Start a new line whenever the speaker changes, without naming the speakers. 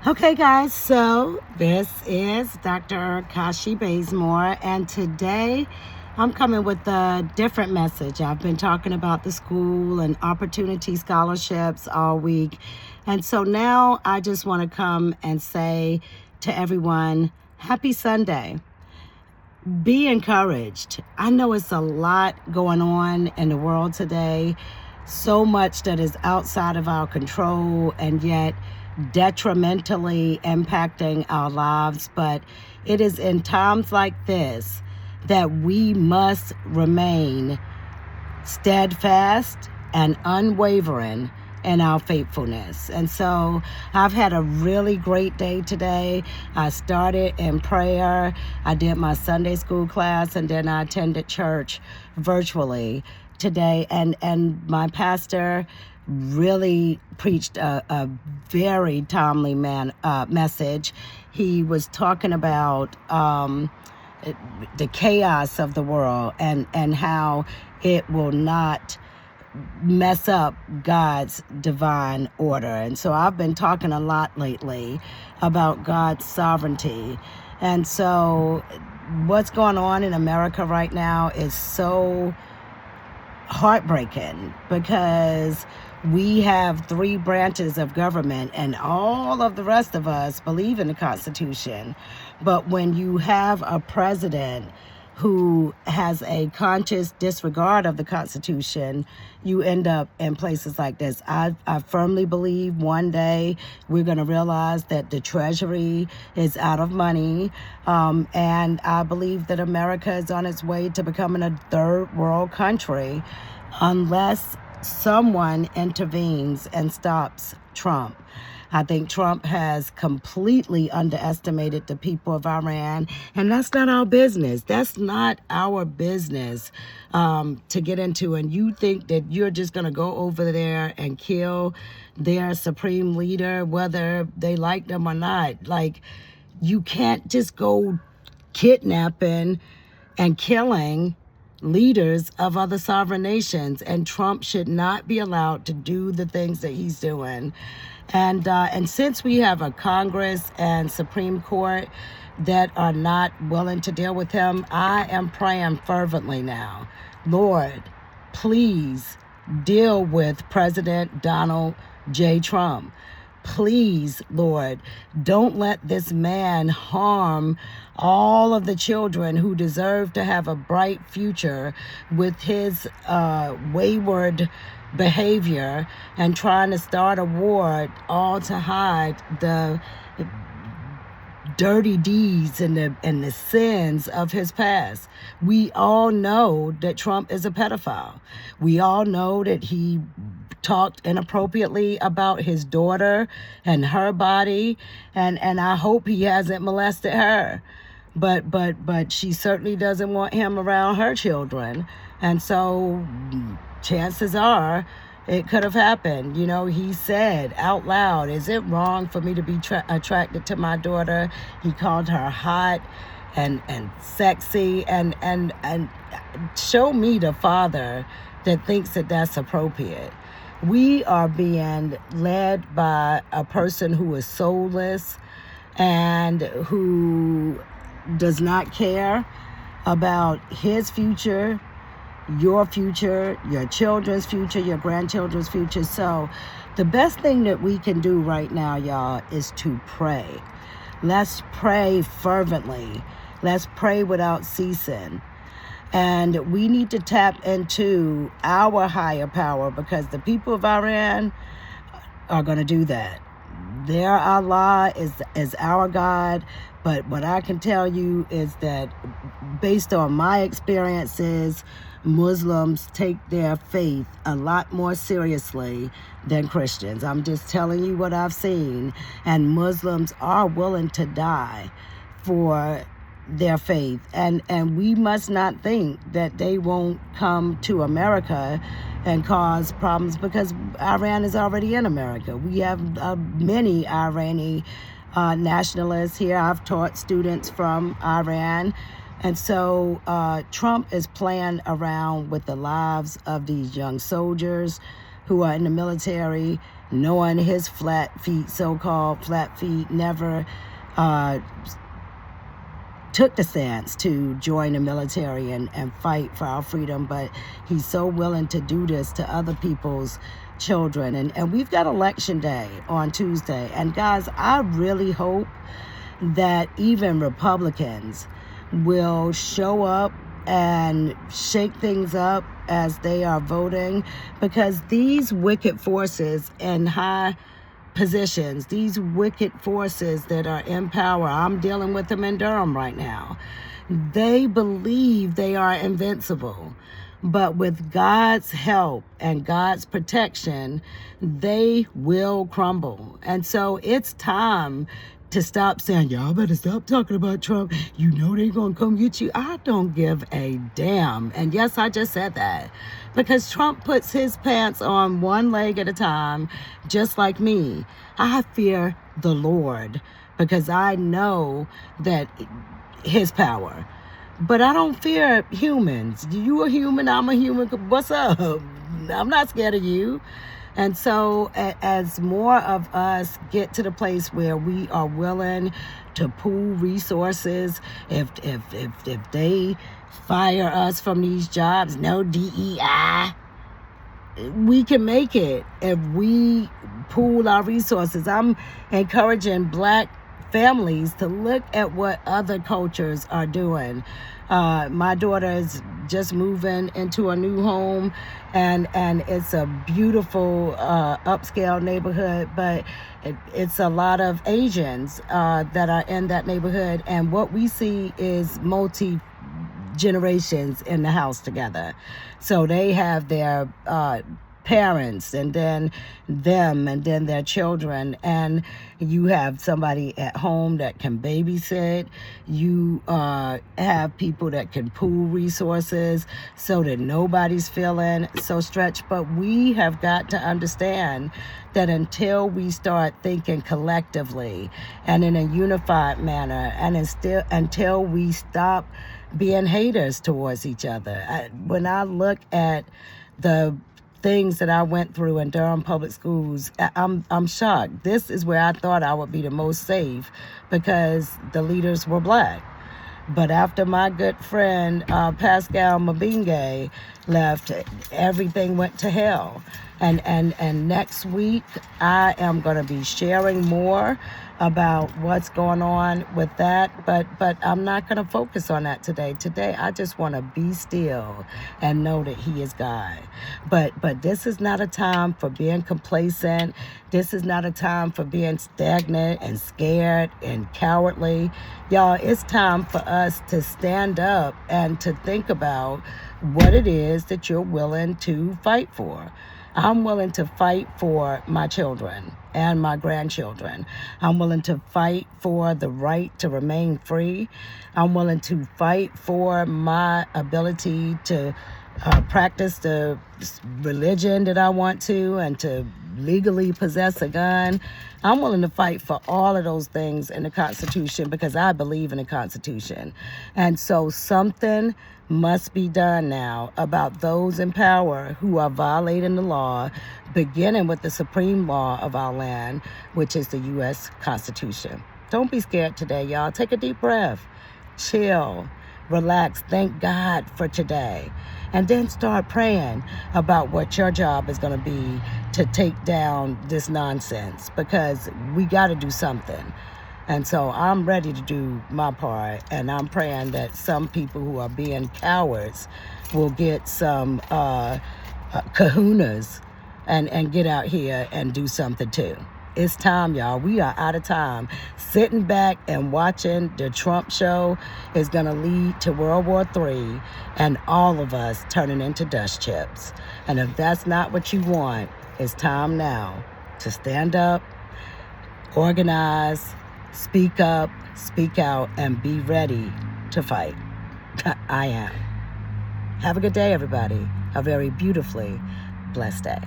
Okay, guys, so this is Dr. Kashi Bazemore, and today I'm coming with a different message. I've been talking about the school and opportunity scholarships all week, and so now I just want to come and say to everyone, happy Sunday. Be encouraged. I know it's a lot going on in the world today, so much that is outside of our control and yet detrimentally impacting our lives. But it is in times like this that we must remain steadfast and unwavering in our faithfulness. And so I've had a really great day today. I started in prayer. I did my Sunday school class, and then I attended church virtually today. And my pastor really preached a very timely message. He was talking about the chaos of the world and how it will not mess up God's divine order. And so I've been talking a lot lately about God's sovereignty. And so what's going on in America right now is so heartbreaking because we have three branches of government and all of the rest of us believe in the Constitution. But when you have a president who has a conscious disregard of the Constitution, you end up in places like this. I firmly believe one day we're going to realize that the Treasury is out of money, and I believe that America is on its way to becoming a third world country unless someone intervenes and stops Trump. I think Trump has completely underestimated the people of Iran, and that's not our business. That's not our business to get into. And you think that you're just going to go over there and kill their supreme leader, whether they like them or not. Like, you can't just go kidnapping and killing leaders of other sovereign nations, and Trump should not be allowed to do the things that he's doing. And since we have a Congress and Supreme Court that are not willing to deal with him, I am praying fervently now, Lord, please deal with President Donald J. Trump. Please, Lord, don't let this man harm all of the children who deserve to have a bright future with his wayward behavior and trying to start a war, all to hide the dirty deeds and the sins of his past. We all know that Trump is a pedophile. We all know that he talked inappropriately about his daughter and her body, and I hope he hasn't molested her. But she certainly doesn't want him around her children. And so chances are it could have happened. You know, he said out loud, is it wrong for me to be attracted to my daughter? He called her hot and sexy, and show me the father that thinks that that's appropriate. We are being led by a person who is soulless and who does not care about his future, your children's future, your grandchildren's future. So the best thing that we can do right now, y'all, is to pray. Let's pray fervently. Let's pray without ceasing. And we need to tap into our higher power, because the people of Iran are going to do that. Their Allah is our God. But what I can tell you is that based on my experiences, Muslims take their faith a lot more seriously than Christians. I'm just telling you what I've seen. And Muslims are willing to die for their faith. And we must not think that they won't come to America and cause problems, because Iran is already in America. We have many Iranian nationalists here. I've taught students from Iran. And so Trump is playing around with the lives of these young soldiers who are in the military. knowing his flat feet, so-called flat feet, never took the stance to join the military and fight for our freedom, but he's so willing to do this to other people's children. And we've got election day on Tuesday. And guys, I really hope that even Republicans will show up and shake things up as they are voting, because these wicked forces in high positions, these wicked forces that are in power, I'm dealing with them in Durham right now, they believe they are invincible. But with God's help and God's protection, they will crumble. And so it's time to stop saying, y'all better stop talking about Trump. You know they're going to come get you. I don't give a damn. And yes, I just said that. Because Trump puts his pants on one leg at a time, just like me. I fear the Lord because I know that his power. But I don't fear humans. You a human, I'm a human. What's up? I'm not scared of you. And so as more of us get to the place where we are willing to pool resources, if they fire us from these jobs, no DEI, we can make it if we pool our resources. I'm encouraging Black families to look at what other cultures are doing. My daughter is just moving into a new home, and it's a beautiful upscale neighborhood, but it's a lot of Asians that are in that neighborhood, and what we see is multi-generations in the house together. So they have their parents, and then them, and then their children, and you have somebody at home that can babysit. You have people that can pool resources so that nobody's feeling so stretched. But we have got to understand that until we start thinking collectively and in a unified manner, and until we stop being haters towards each other. When I look at the things that I went through in Durham public schools, I'm shocked. This is where I thought I would be the most safe because the leaders were Black. But after my good friend Pascal Mabinge left, everything went to hell. And next week I am going to be sharing more about what's going on with that, but I'm not going to focus on that today. Today I just want to be still and know that He is God. But this is not a time for being complacent. This is not a time for being stagnant and scared and cowardly. Y'all, it's time for us to stand up and to think about what it is that you're willing to fight for. I'm willing to fight for my children and my grandchildren. I'm willing to fight for the right to remain free. I'm willing to fight for my ability to practice the religion that I want to, and to legally possess a gun. I'm willing to fight for all of those things in the Constitution because I believe in the Constitution. And so something must be done now about those in power who are violating the law, beginning with the supreme law of our land, which is the U.S. Constitution. Don't be scared today, y'all. Take a deep breath. Chill. Relax. Thank God for today. And then start praying about what your job is going to be to take down this nonsense, because we got to do something. And so I'm ready to do my part, and I'm praying that some people who are being cowards will get some kahunas and get out here and do something too. It's time, y'all. We are out of time. Sitting back and watching the Trump show is going to lead to World War III and all of us turning into dust chips. And if that's not what you want, it's time now to stand up, organize, speak up, speak out, and be ready to fight. I am. Have a good day, everybody. A very beautifully blessed day.